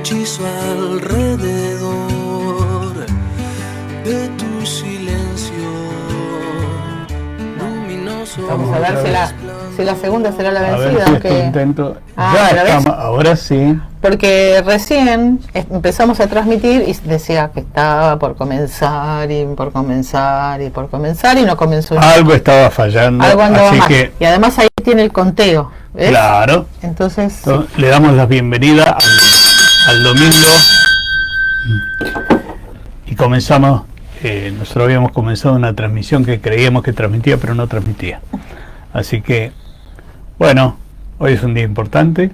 hechizo alrededor de tu silencio luminoso. Vamos a ver si la segunda será la vencida. A ver si aunque... intento. Ya estamos, ahora sí. Porque recién empezamos a transmitir y decía que estaba por comenzar y por comenzar y por comenzar y no comenzó. Algo estaba fallando. Algo andaba así mal. Que, y además ahí tiene el conteo. ¿Ves? Claro. Entonces sí. Le damos la bienvenida al domingo y comenzamos. Nosotros habíamos comenzado una transmisión que creíamos que transmitía, pero no transmitía. Así que, bueno, hoy es un día importante,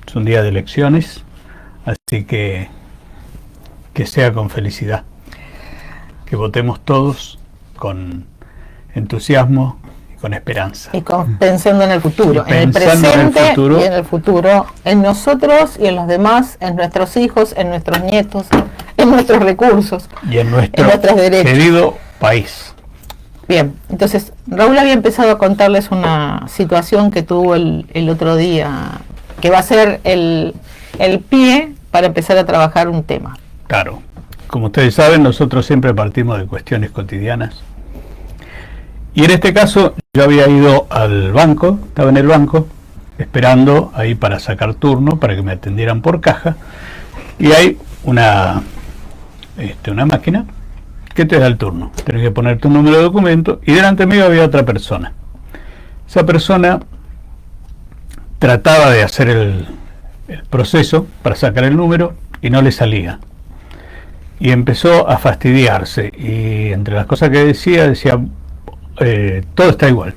es un día de elecciones, así que sea con felicidad, que votemos todos con entusiasmo y con esperanza. Y pensando en el futuro, en el presente y en el futuro, en nosotros y en los demás, en nuestros hijos, en nuestros nietos, en nuestros recursos y en nuestro querido país. Bien, entonces Raúl había empezado a contarles una situación que tuvo el otro día, que va a ser el pie para empezar a trabajar un tema. Claro, como ustedes saben, nosotros siempre partimos de cuestiones cotidianas. Y en este caso yo había ido al banco, estaba en el banco, esperando ahí para sacar turno, para que me atendieran por caja. Y hay una máquina que te da el turno. Tienes que poner tu número de documento y delante mío había otra persona. Esa persona trataba de hacer el proceso para sacar el número y no le salía. Y empezó a fastidiarse. Y entre las cosas que decía, todo está igual.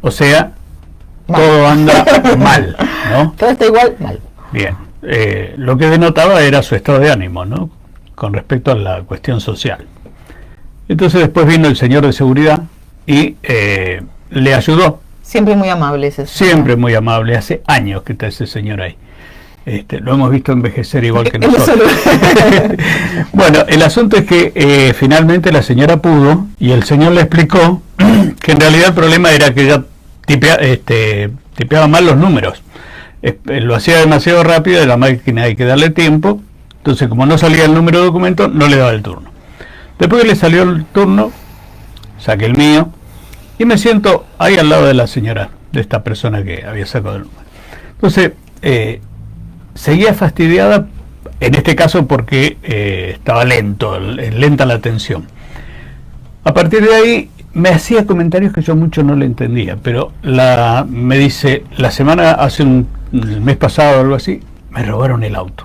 O sea, todo anda mal, ¿no? Todo está igual, mal. Bien. Lo que denotaba era su estado de ánimo, ¿no? Con respecto a la cuestión social. Entonces después vino el señor de seguridad y le ayudó. Siempre muy amable ese señor. Siempre muy amable. Hace años que está ese señor ahí. Lo hemos visto envejecer igual que nosotros. Bueno, el asunto es que finalmente la señora pudo y el señor le explicó que en realidad el problema era que ella tipeaba mal los números. Lo hacía demasiado rápido, de la máquina hay que darle tiempo. Entonces, como no salía el número de documento, no le daba el turno. Después que le salió el turno, saqué el mío y me siento ahí al lado de la señora, de esta persona que había sacado el número. Entonces, seguía fastidiada, en este caso porque estaba lenta la atención. A partir de ahí, me hacía comentarios que yo mucho no le entendía, pero me dice, el mes pasado o algo así, me robaron el auto.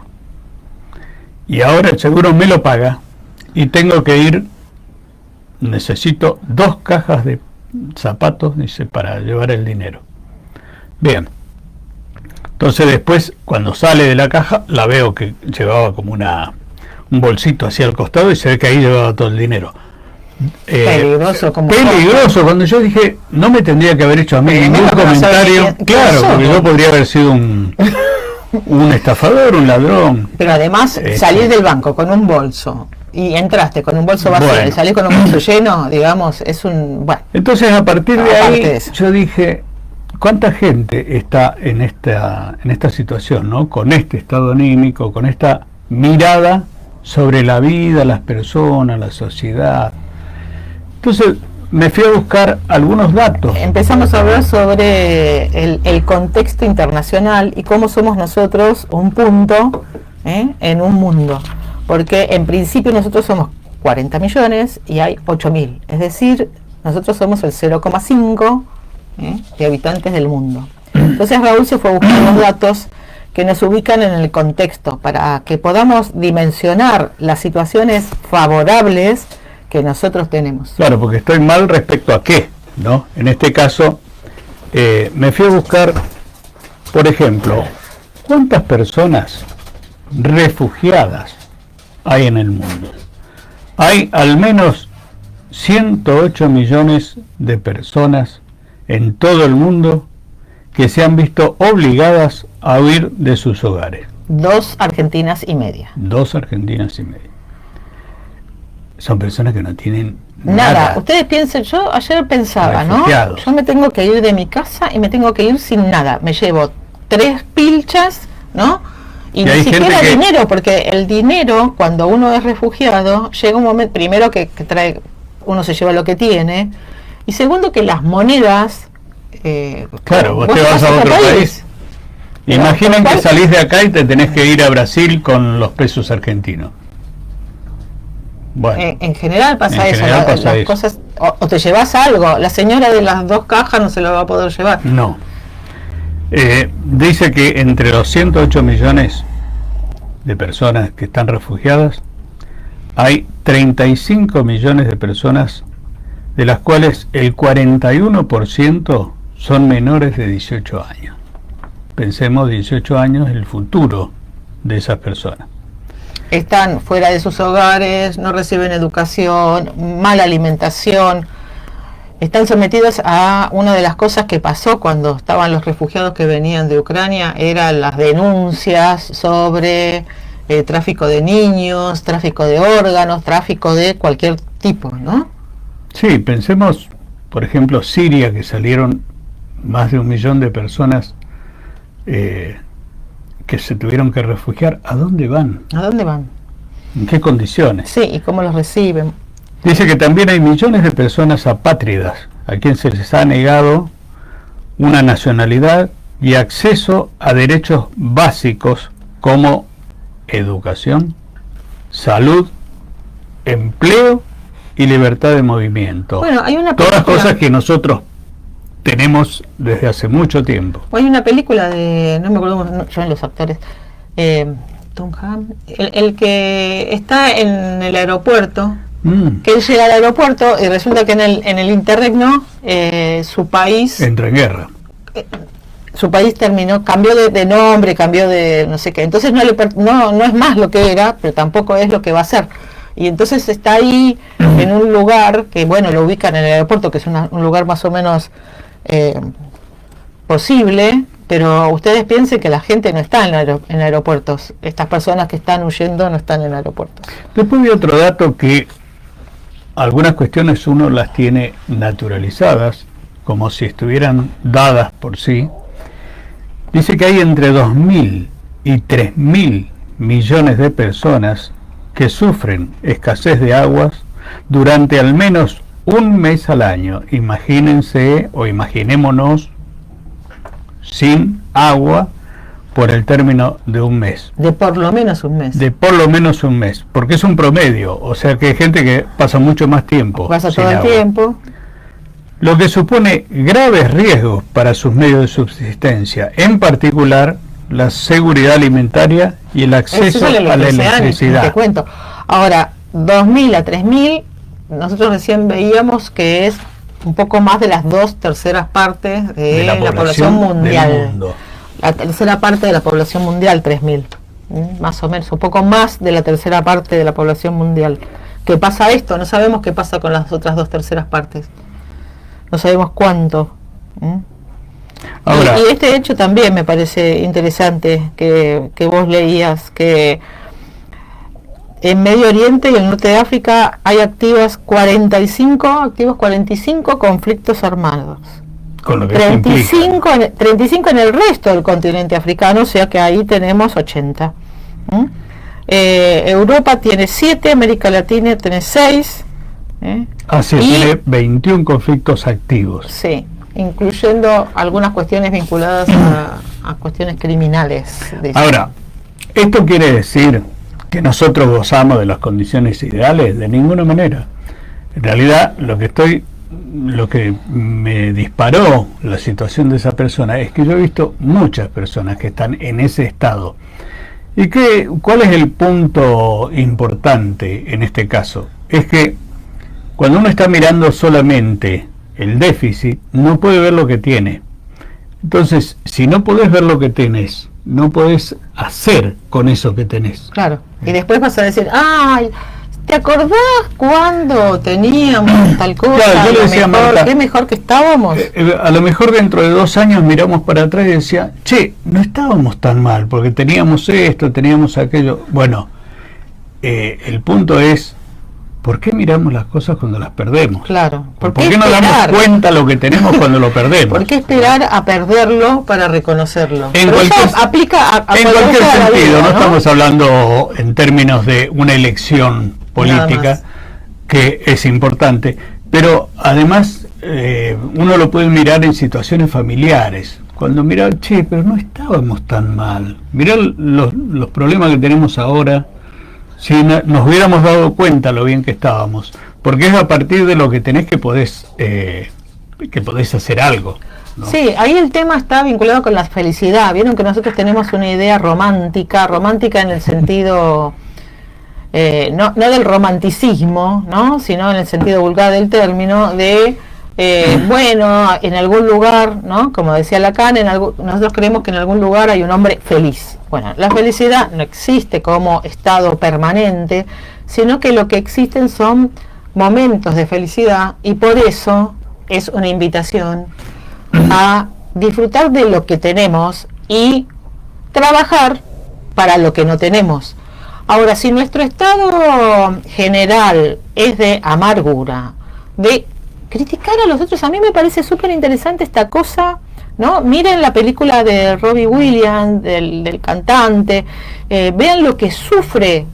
Y ahora el seguro me lo paga y tengo que ir, necesito 2 cajas de zapatos, dice, para llevar el dinero. Bien. Entonces después, cuando sale de la caja, la veo que llevaba como un bolsito hacia el costado y se ve que ahí llevaba todo el dinero. Peligroso, cuando yo dije, no me tendría que haber hecho a mí ningún comentario. Claro, porque yo podría haber sido un estafador, un ladrón. Pero además salir del banco con un bolso y entraste con un bolso vacío y salir con un bolso lleno, digamos, es un... Bueno. Entonces a partir de ahí yo dije, ¿cuánta gente está en esta situación, ¿no? Con este estado anímico, con esta mirada sobre la vida, las personas, la sociedad? Entonces me fui a buscar algunos datos. Empezamos a hablar sobre el contexto internacional y cómo somos nosotros un punto en un mundo. Porque en principio nosotros somos 40 millones y hay 8.000. Es decir, nosotros somos el 0,5 de habitantes del mundo. Entonces Raúl se fue a buscar los datos que nos ubican en el contexto para que podamos dimensionar las situaciones favorables que nosotros tenemos. Claro, porque estoy mal respecto a qué, ¿no? En este caso, me fui a buscar, por ejemplo, ¿cuántas personas refugiadas hay en el mundo? Hay al menos 108 millones de personas en todo el mundo que se han visto obligadas a huir de sus hogares. 2 Argentinas y media. 2 Argentinas y media. Son personas que no tienen nada. Ustedes piensen, yo ayer pensaba, refugiados, ¿no? Yo me tengo que ir de mi casa y me tengo que ir sin nada. Me llevo 3 pilchas, ¿no? Y ni siquiera dinero, porque el dinero, cuando uno es refugiado, llega un momento, primero que trae, uno se lleva lo que tiene, y segundo que las monedas... claro, vos te vas a otro país. Imaginen que salís de acá y te tenés que ir a Brasil con los pesos argentinos. Bueno, en general pasa eso, las cosas, o te llevas algo. La señora de las 2 cajas no se lo va a poder llevar. No. Dice que entre los 108 millones de personas que están refugiadas, hay 35 millones de personas, de las cuales el 41% son menores de 18 años. Pensemos, 18 años, el futuro de esas personas. Están fuera de sus hogares, no reciben educación, mala alimentación, están sometidos a una de las cosas que pasó cuando estaban los refugiados que venían de Ucrania, eran las denuncias sobre tráfico de niños, tráfico de órganos, tráfico de cualquier tipo, ¿no? Sí, pensemos, por ejemplo, Siria, que salieron más de 1 millón de personas que se tuvieron que refugiar. ¿A dónde van? ¿A dónde van? ¿En qué condiciones? Sí, y cómo los reciben. Dice que también hay millones de personas apátridas, a quien se les ha negado una nacionalidad y acceso a derechos básicos como educación, salud, empleo y libertad de movimiento. Bueno, hay una todas cosas que nosotros tenemos desde hace mucho tiempo. Hay una película de, no me acuerdo yo en los actores, Tom Hanks, el que está en el aeropuerto, que él llega al aeropuerto y resulta que en el interregno su país entra en guerra. Su país cambió de nombre, cambió de no sé qué, entonces no es más lo que era, pero tampoco es lo que va a ser. Y entonces está ahí en un lugar que, bueno, lo ubican en el aeropuerto, que es un lugar más o menos posible, pero ustedes piensen que la gente no está en aeropuertos. Estas personas que están huyendo no están en aeropuertos. Después vi otro dato, que algunas cuestiones uno las tiene naturalizadas, como si estuvieran dadas por sí. Dice que hay entre 2.000 y 3.000 millones de personas que sufren escasez de aguas durante al menos un mes al año. Imagínense o imaginémonos sin agua por el término de un mes. De por lo menos un mes. De por lo menos un mes, porque es un promedio, o sea que hay gente que pasa mucho más tiempo. Pasa todo el tiempo. Lo que supone graves riesgos para sus medios de subsistencia, en particular la seguridad alimentaria y el acceso a la electricidad. Te cuento. Ahora, 2.000 a 3.000, nosotros recién veíamos que es un poco más de las 2/3 partes de la población mundial. La tercera parte de la población mundial, 3.000. Más o menos, un poco más de la tercera parte de la población mundial. ¿Qué pasa esto? No sabemos qué pasa con las otras 2/3 partes. No sabemos cuánto. Ahora, y este hecho también me parece interesante que vos leías, que en Medio Oriente y el norte de África hay activos 45 conflictos armados. Con lo que 35 en el resto del continente africano, o sea que ahí tenemos 80. Europa tiene 7, América Latina tiene 6. Asia tiene 21 conflictos activos. Sí, incluyendo algunas cuestiones vinculadas a cuestiones criminales. Ahora, ¿esto quiere decir que nosotros gozamos de las condiciones ideales? De ninguna manera. En realidad, lo que me disparó la situación de esa persona es que yo he visto muchas personas que están en ese estado. ¿Y cuál es el punto importante en este caso? Es que cuando uno está mirando solamente el déficit, no puede ver lo que tiene. Entonces, si no podés ver lo que tenés, no podés hacer con eso que tenés. Claro, y después vas a decir, ¡ay! ¿Te acordás cuando teníamos tal cosa? Claro, yo le decía, Marta, qué mejor que estábamos. A lo mejor dentro de 2 años miramos para atrás y decía, che, no estábamos tan mal, porque teníamos esto, teníamos aquello. Bueno, el punto es ¿por qué miramos las cosas cuando las perdemos? Claro. ¿Por qué no damos cuenta lo que tenemos cuando lo perdemos? ¿Por qué esperar a perderlo para reconocerlo? En cualquier, aplica a en cualquier sentido, vida, ¿no? Estamos hablando en términos de una elección política que es importante, pero además uno lo puede mirar en situaciones familiares. Cuando mira, che, pero no estábamos tan mal. Mirá los problemas que tenemos ahora. Si nos hubiéramos dado cuenta lo bien que estábamos, porque es a partir de lo que tenés que podés hacer algo, ¿no? Sí, ahí el tema está vinculado con la felicidad. Vieron que nosotros tenemos una idea romántica en el sentido no del romanticismo, ¿no? Sino en el sentido vulgar del término de bueno, en algún lugar, ¿no? Como decía Lacan, nosotros creemos que en algún lugar hay un hombre feliz. Bueno, la felicidad no existe como estado permanente, sino que lo que existen son momentos de felicidad, y por eso es una invitación a disfrutar de lo que tenemos y trabajar para lo que no tenemos. Ahora, si nuestro estado general es de amargura, de criticar a los otros, a mí me parece súper interesante esta cosa, ¿no? Miren la película de Robbie Williams, del cantante, vean lo que sufre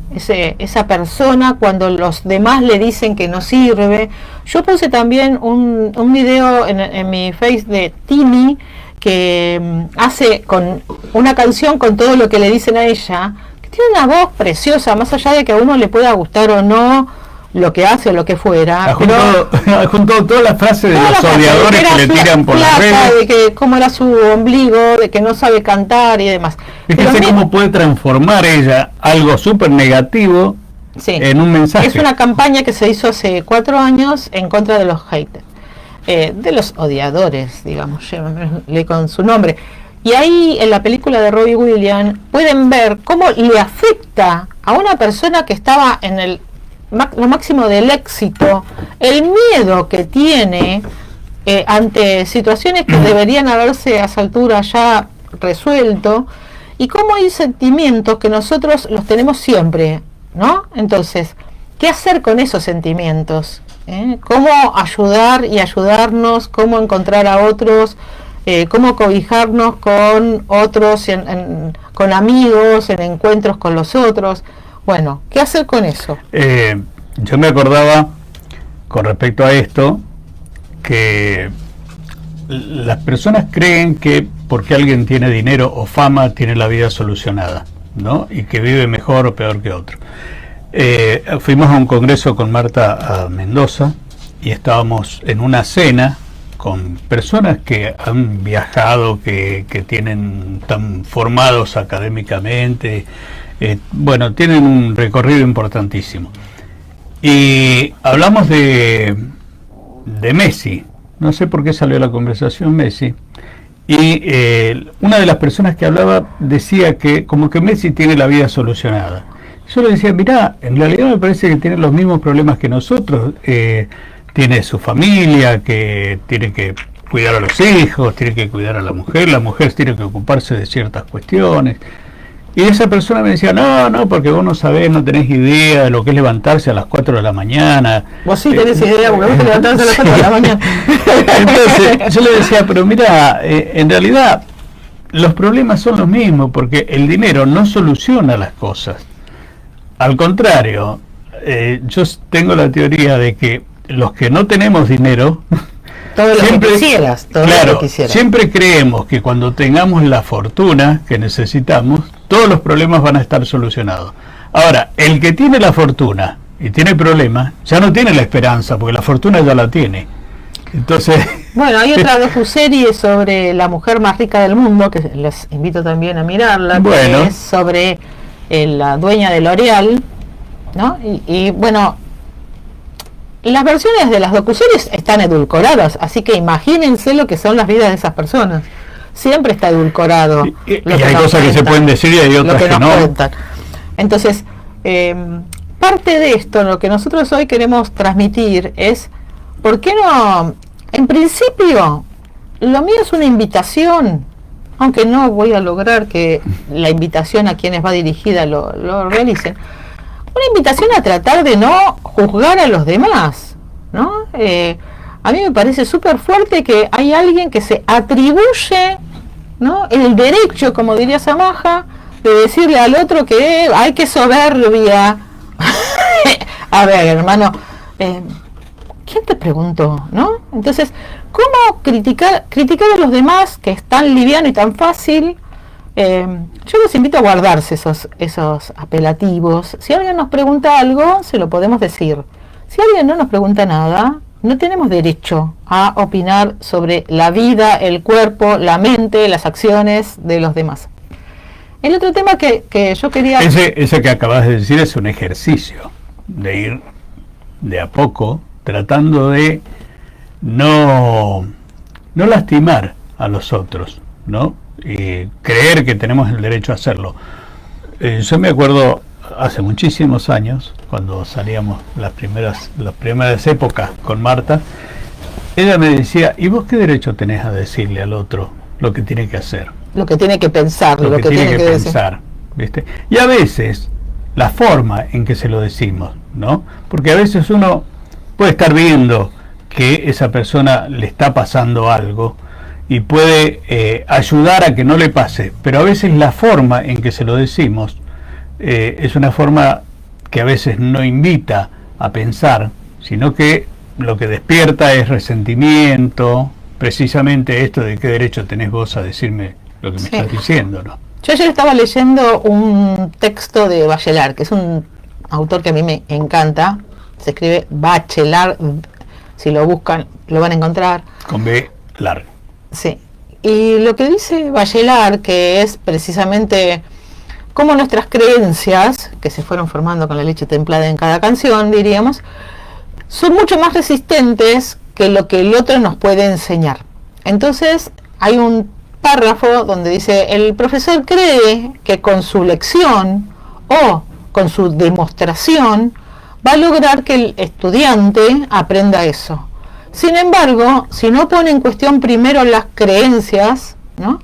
esa persona cuando los demás le dicen que no sirve. Yo puse también un video en mi Face de Tini, que hace con una canción con todo lo que le dicen a ella, que tiene una voz preciosa, más allá de que a uno le pueda gustar o no lo que hace o lo que fuera. Ha juntado todas las frases de los odiadores que le tiran por las redes, de que cómo era su ombligo, de que no sabe cantar y demás. Fíjese cómo puede transformar ella algo súper negativo en un mensaje. Es una campaña que se hizo hace 4 años en contra de los haters, de los odiadores, digamos, llévenle con su nombre. Y ahí en la película de Robbie Williams pueden ver cómo le afecta a una persona que estaba en lo máximo del éxito, el miedo que tiene ante situaciones que deberían haberse a esa altura ya resuelto, y cómo hay sentimientos que nosotros los tenemos siempre, ¿no? Entonces, ¿qué hacer con esos sentimientos? ¿Cómo ayudar y ayudarnos? ¿Cómo encontrar a otros? ¿Cómo cobijarnos con otros, con amigos, en encuentros con los otros? Bueno, ¿qué hacer con eso? Yo me acordaba, con respecto a esto, que las personas creen que porque alguien tiene dinero o fama, tiene la vida solucionada, ¿no? Y que vive mejor o peor que otro. Fuimos a un congreso con Marta a Mendoza y estábamos en una cena con personas que han viajado, que están formados académicamente, bueno, tienen un recorrido importantísimo. Y hablamos de Messi, no sé por qué salió la conversación Messi, y una de las personas que hablaba decía que como que Messi tiene la vida solucionada. Yo le decía, mirá, en realidad me parece que tiene los mismos problemas que nosotros, tiene su familia, que tiene que cuidar a los hijos, tiene que cuidar a la mujer tiene que ocuparse de ciertas cuestiones. Y esa persona me decía, no, porque vos no sabés, no tenés idea de lo que es levantarse a las 4 de la mañana. Vos sí tenés idea, porque vos te levantás a las 4 de la mañana. Entonces, yo le decía, pero mira, en realidad los problemas son los mismos, porque el dinero no soluciona las cosas. Al contrario, yo tengo la teoría de que los que no tenemos dinero, todo lo que quisieras, siempre creemos que cuando tengamos la fortuna que necesitamos, todos los problemas van a estar solucionados. Ahora, el que tiene la fortuna y tiene problemas, ya no tiene la esperanza, porque la fortuna ya la tiene. Entonces, bueno, hay otra docuserie sobre la mujer más rica del mundo, que les invito también a mirarla, bueno, que es sobre la dueña de L'Oréal, ¿no? Y bueno, las versiones de las docuseries están edulcoradas, así que imagínense lo que son las vidas de esas personas. Siempre está edulcorado. Y hay cosas que se pueden decir y hay otras que no. Cuentan. Entonces, parte de esto, lo que nosotros hoy queremos transmitir es, ¿por qué no? En principio, lo mío es una invitación, aunque no voy a lograr que la invitación a quienes va dirigida lo realicen. una invitación a tratar de no juzgar a los demás, ¿no? A mí me parece súper fuerte que hay alguien que se atribuye, ¿no?, el derecho, como diría Samaja, de decirle al otro que hay que soberbia. A ver, hermano, ¿quién te preguntó, no? Entonces, ¿cómo criticar a los demás, que es tan liviano y tan fácil? Yo los invito a guardarse esos apelativos. Si alguien nos pregunta algo, se lo podemos decir. Si alguien no nos pregunta nada, no tenemos derecho a opinar sobre la vida, el cuerpo, la mente, las acciones de los demás. El otro tema que yo quería... Ese que acabas de decir es un ejercicio de ir de a poco tratando de no lastimar a los otros, ¿no? Y creer que tenemos el derecho a hacerlo. Yo me acuerdo hace muchísimos años, cuando salíamos las primeras épocas con Marta, ella me decía, ¿y vos qué derecho tenés a decirle al otro lo que tiene que hacer? Lo que tiene que pensar, lo que tiene que pensar, ¿viste? Y a veces la forma en que se lo decimos, ¿no? Porque a veces uno puede estar viendo que esa persona le está pasando algo y puede ayudar a que no le pase, pero a veces la forma en que se lo decimos es una forma que a veces no invita a pensar, sino que lo que despierta es resentimiento, precisamente esto de qué derecho tenés vos a decirme lo que me estás diciendo, ¿no? Yo ayer estaba leyendo un texto de Bachelard, que es un autor que a mí me encanta. Se escribe Bachelard, si lo buscan lo van a encontrar. Con B larga. Sí. Y lo que dice Bachelard, que es precisamente cómo nuestras creencias, que se fueron formando con la leche templada en cada canción, diríamos, son mucho más resistentes que lo que el otro nos puede enseñar. Entonces, hay un párrafo donde dice, el profesor cree que con su lección o con su demostración va a lograr que el estudiante aprenda eso. Sin embargo, si no pone en cuestión primero las creencias, ¿no?,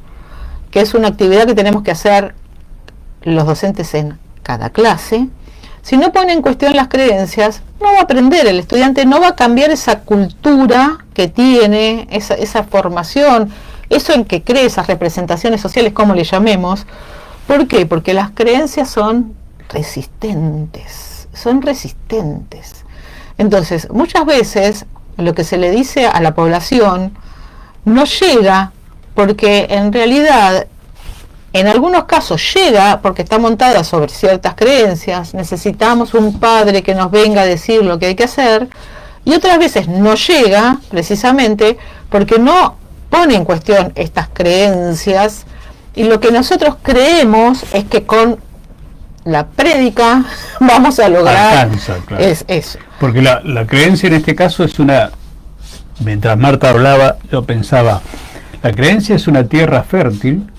que es una actividad que tenemos que hacer los docentes en cada clase, si no pone en cuestión las creencias, no va a aprender, el estudiante no va a cambiar esa cultura que tiene, esa formación, eso en que cree, esas representaciones sociales, como le llamemos. ¿Por qué? Porque las creencias son resistentes. Entonces, muchas veces lo que se le dice a la población no llega, porque en realidad, en algunos casos llega porque está montada sobre ciertas creencias. Necesitamos un padre que nos venga a decir lo que hay que hacer, y otras veces no llega precisamente porque no pone en cuestión estas creencias, y lo que nosotros creemos es que con la prédica vamos a lograr. Alcanza, claro. Es eso. Porque la creencia en este caso es una, mientras Marta hablaba, yo pensaba, la creencia es una tierra fértil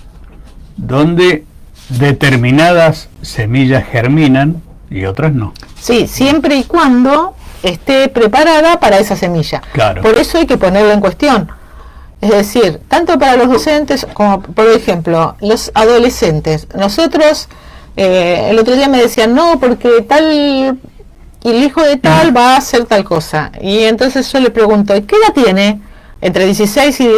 donde determinadas semillas germinan y otras no. Sí, siempre y cuando esté preparada para esa semilla. Claro. Por eso hay que ponerla en cuestión. Es decir, tanto para los docentes como, por ejemplo, los adolescentes. Nosotros, el otro día me decían, no, porque tal, el hijo de tal va a hacer tal cosa. Y entonces yo le pregunto, ¿qué edad tiene? ¿Entre 16 y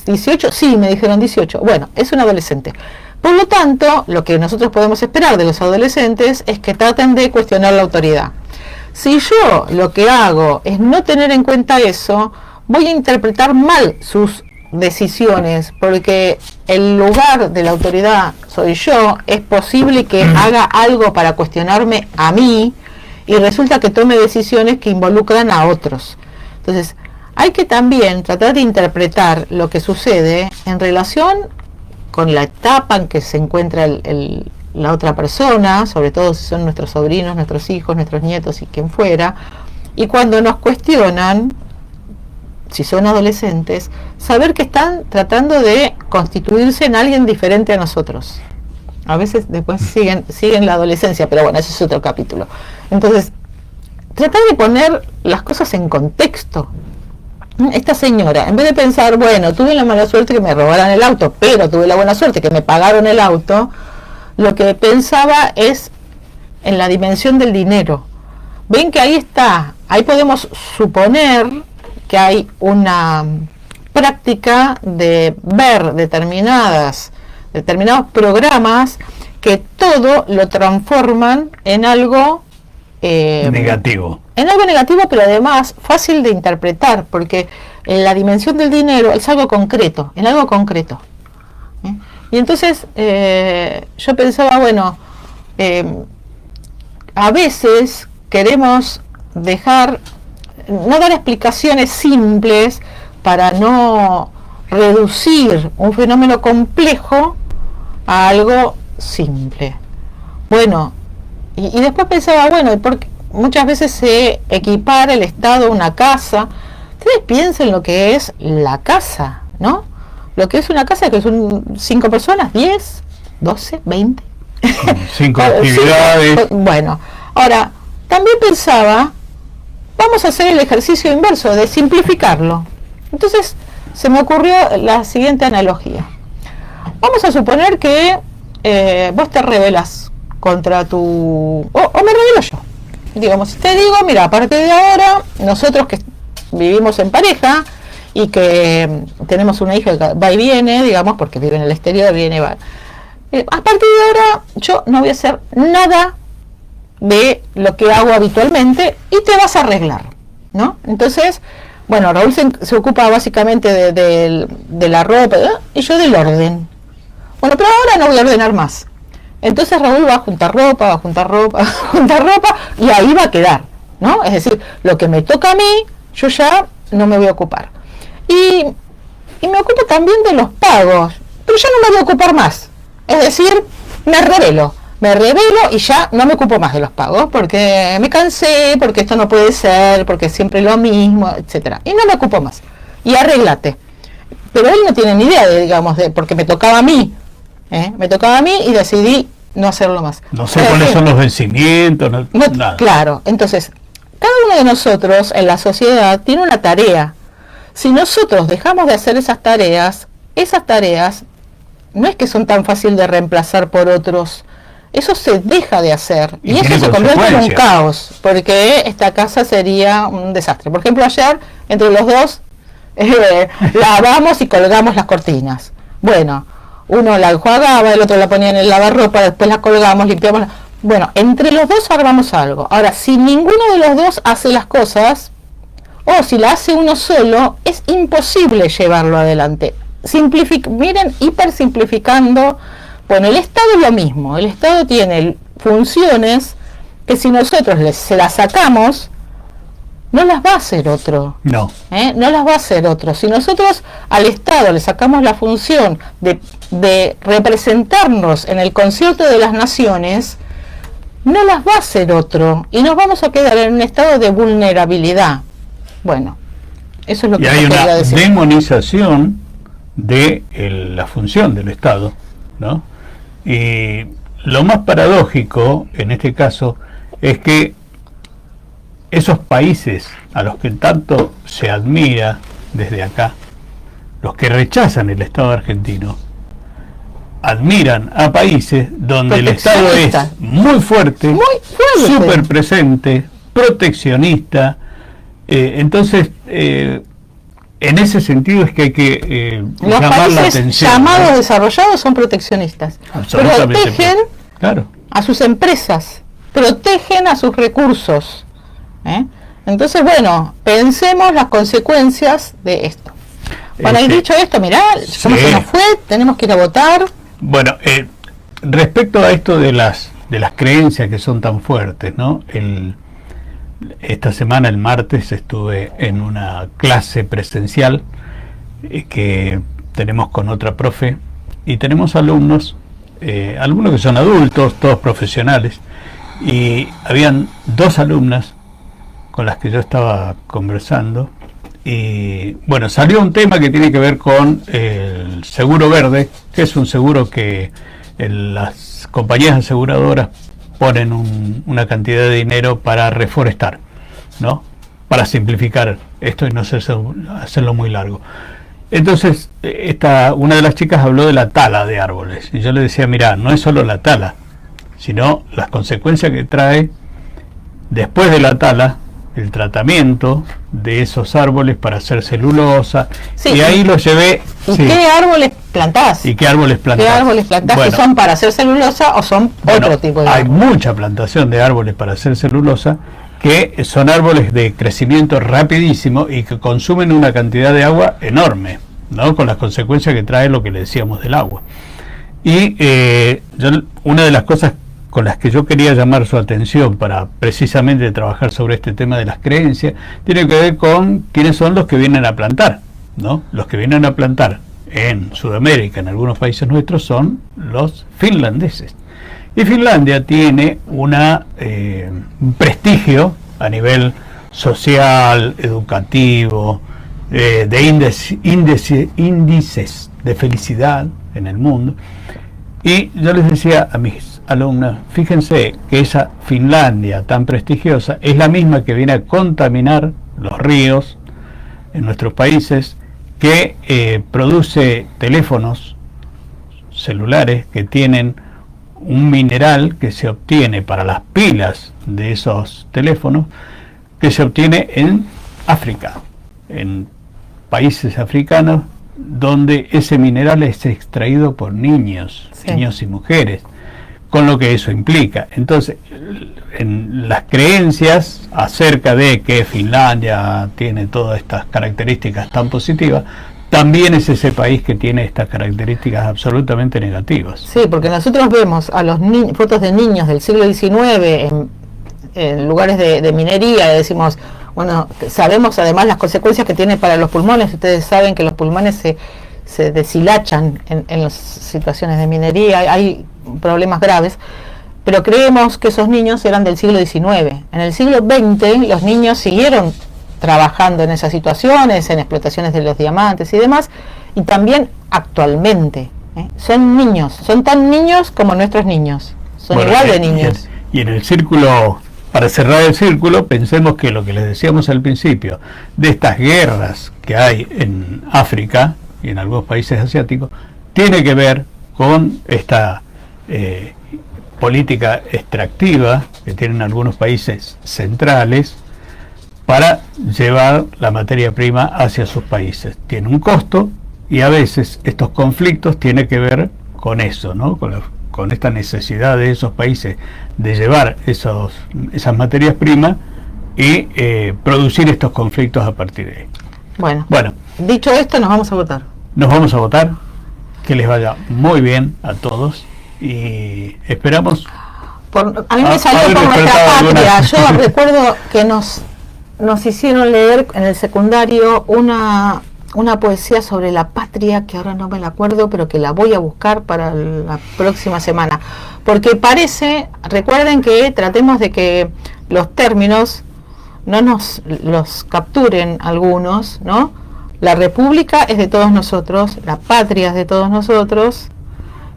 18? Sí, me dijeron 18. Bueno, es un adolescente. Por lo tanto, lo que nosotros podemos esperar de los adolescentes es que traten de cuestionar la autoridad. Si yo lo que hago es no tener en cuenta eso, voy a interpretar mal sus decisiones, porque el lugar de la autoridad soy yo. Es posible que haga algo para cuestionarme a mí y resulta que tome decisiones que involucran a otros. Entonces, hay que también tratar de interpretar lo que sucede en relación con la etapa en que se encuentra la otra persona, sobre todo si son nuestros sobrinos, nuestros hijos, nuestros nietos y quien fuera, y cuando nos cuestionan, si son adolescentes, saber que están tratando de constituirse en alguien diferente a nosotros. A veces después siguen la adolescencia, pero bueno, ese es otro capítulo. Entonces, tratar de poner las cosas en contexto. Esta señora, en vez de pensar, bueno, tuve la mala suerte que me robaran el auto, pero tuve la buena suerte que me pagaron el auto, lo que pensaba es en la dimensión del dinero. Ven que ahí está, ahí podemos suponer que hay una práctica de ver determinados programas que todo lo transforman en algo negativo. En algo negativo, pero además fácil de interpretar, porque en la dimensión del dinero es algo concreto, en algo concreto. Y entonces yo pensaba, bueno, a veces queremos no dar explicaciones simples para no reducir un fenómeno complejo a algo simple. Bueno, y después pensaba, bueno, porque muchas veces se equipara el Estado a una casa. Ustedes piensen lo que es la casa, ¿no? Lo que es una casa, que son 5 personas, 10, 12, 20. 5 actividades. Bueno, ahora, también pensaba, vamos a hacer el ejercicio inverso, de simplificarlo. Entonces, se me ocurrió la siguiente analogía. Vamos a suponer que vos te rebelas contra tu... o me rebelo yo. Digamos, te digo, mira, a partir de ahora, nosotros que vivimos en pareja y que tenemos una hija que va y viene, digamos, porque vive en el exterior, viene y va. A partir de ahora, yo no voy a hacer nada de lo que hago habitualmente y te vas a arreglar, ¿no? Entonces, bueno, Raúl se ocupa básicamente de la ropa, y yo del orden. Bueno, pero ahora no voy a ordenar más. Entonces Raúl va a juntar ropa, y ahí va a quedar, ¿no? Es decir, lo que me toca a mí, yo ya no me voy a ocupar. Y me ocupo también de los pagos, pero ya no me voy a ocupar más. Es decir, me revelo y ya no me ocupo más de los pagos, porque me cansé, porque esto no puede ser, porque es siempre lo mismo, etcétera. Y no me ocupo más. Y arréglate. Pero él no tiene ni idea porque me tocaba a mí. Me tocaba a mí y decidí no hacerlo más. No sé cuáles son los vencimientos, nada. Claro, entonces, cada uno de nosotros en la sociedad tiene una tarea. Si nosotros dejamos de hacer esas tareas no es que son tan fáciles de reemplazar por otros. Eso se deja de hacer y eso se convierte en un caos, porque esta casa sería un desastre. Por ejemplo, ayer entre los dos lavamos y colgamos las cortinas. Bueno, uno la enjuagaba, el otro la ponía en el lavarropa, después la colgamos, limpiamos. Bueno, entre los dos armamos algo. Ahora, si ninguno de los dos hace las cosas, o si la hace uno solo, es imposible llevarlo adelante. Miren, hipersimplificando. Bueno, el Estado es lo mismo. El Estado tiene funciones que si nosotros se las sacamos, no las va a hacer otro. No. No las va a hacer otro. Si nosotros al Estado le sacamos la función de representarnos en el concierto de las naciones, no las va a hacer otro. Y nos vamos a quedar en un estado de vulnerabilidad. Bueno, eso es lo que hay una decir. Demonización de la función del Estado, ¿no? Y lo más paradójico en este caso es que esos países a los que tanto se admira desde acá, los que rechazan el Estado argentino, admiran a países donde el Estado es muy fuerte, súper presente, proteccionista. Entonces, en ese sentido es que hay que llamar la atención. Los llamados desarrollados son proteccionistas. Protegen a sus empresas, protegen a sus recursos. Entonces, bueno, pensemos las consecuencias de esto. Bueno, y dicho esto, mirá, ¿cómo se nos fue? Tenemos que ir a votar. Bueno, respecto a esto de las creencias que son tan fuertes, ¿no? Esta semana, el martes, estuve en una clase presencial que tenemos con otra profe y tenemos alumnos, algunos que son adultos, todos profesionales, y habían 2 alumnas con las que yo estaba conversando y bueno, salió un tema que tiene que ver con el seguro verde, que es un seguro que las compañías aseguradoras ponen una cantidad de dinero para reforestar, ¿no? Para simplificar esto y no hacerlo muy largo. Entonces, una de las chicas habló de la tala de árboles. Y yo le decía, mira, no es solo la tala, sino las consecuencias que trae después de la tala, el tratamiento de esos árboles para hacer celulosa. Sí, y ahí lo llevé. ¿Y sí, qué árboles plantás? ¿Y qué árboles plantás? ¿Qué árboles plantás? Bueno, que son para hacer celulosa o son otro tipo de árboles? Hay mucha plantación de árboles para hacer celulosa, que son árboles de crecimiento rapidísimo y que consumen una cantidad de agua enorme, ¿no? Con las consecuencias que trae lo que le decíamos del agua. Y una de las cosas con las que yo quería llamar su atención para precisamente trabajar sobre este tema de las creencias, tiene que ver con quiénes son los que vienen a plantar, ¿no? Los que vienen a plantar en Sudamérica, en algunos países nuestros, son los finlandeses. Y Finlandia tiene un prestigio a nivel social, educativo, de índices de felicidad en el mundo. Y yo les decía a mis alumnas, fíjense que esa Finlandia tan prestigiosa es la misma que viene a contaminar los ríos en nuestros países, que produce teléfonos celulares que tienen un mineral que se obtiene para las pilas de esos teléfonos, que se obtiene en África, en países africanos, donde ese mineral es extraído por niños, sí, niños y mujeres, con lo que eso implica. Entonces, en las creencias acerca de que Finlandia tiene todas estas características tan positivas, también es ese país que tiene estas características absolutamente negativas. Sí, porque nosotros vemos a los fotos de niños del siglo XIX en lugares de minería, y decimos, bueno, sabemos además las consecuencias que tiene para los pulmones. Ustedes saben que los pulmones se deshilachan en las situaciones de minería, hay problemas graves, pero creemos que esos niños eran del siglo XIX. En el siglo XX los niños siguieron trabajando en esas situaciones, en explotaciones de los diamantes y demás, y también actualmente, son niños, son tan niños como nuestros niños, son igual de niños. Y en el círculo, para cerrar el círculo, pensemos que lo que les decíamos al principio, de estas guerras que hay en África y en algunos países asiáticos, tiene que ver con esta política extractiva que tienen algunos países centrales para llevar la materia prima hacia sus países. Tiene un costo, y a veces estos conflictos tienen que ver con eso, ¿no? Con esta necesidad de esos países de llevar esas materias primas y producir estos conflictos a partir de ahí. Bueno, dicho esto, nos vamos a votar. Nos vamos a votar. Que les vaya muy bien a todos y esperamos. A mí me salió por nuestra patria. Yo recuerdo que nos hicieron leer en el secundario una poesía sobre la patria, que ahora no me la acuerdo, pero que la voy a buscar para la próxima semana, porque recuerden que tratemos de que los términos no nos los capturen algunos, ¿no? La república es de todos nosotros, la patria es de todos nosotros,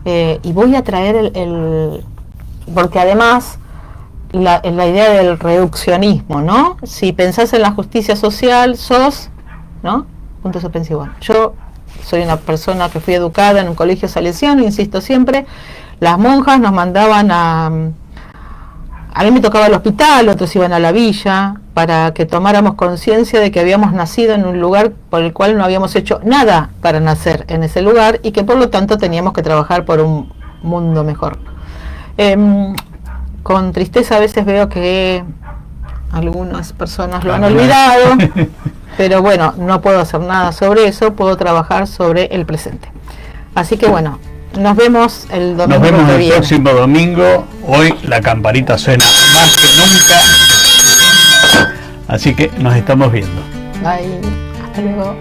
y voy a traer porque además la idea del reduccionismo, ¿no? Si pensás en la justicia social, ¿no? Punto suspensivo. Yo soy una persona que fui educada en un colegio salesiano, insisto siempre, las monjas nos mandaban a mí me tocaba el hospital, otros iban a la villa, para que tomáramos conciencia de que habíamos nacido en un lugar por el cual no habíamos hecho nada para nacer en ese lugar y que por lo tanto teníamos que trabajar por un mundo mejor. Con tristeza a veces veo que algunas personas lo han olvidado, pero bueno, no puedo hacer nada sobre eso, puedo trabajar sobre el presente. Así que bueno, nos vemos el domingo. Nos vemos el próximo domingo. Hoy la campanita suena más que nunca. Así que nos estamos viendo. Bye. Hasta luego.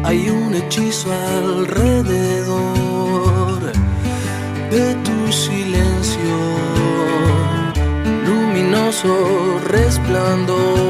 Hay un hechizo alrededor de tu silencio, luminoso resplandor.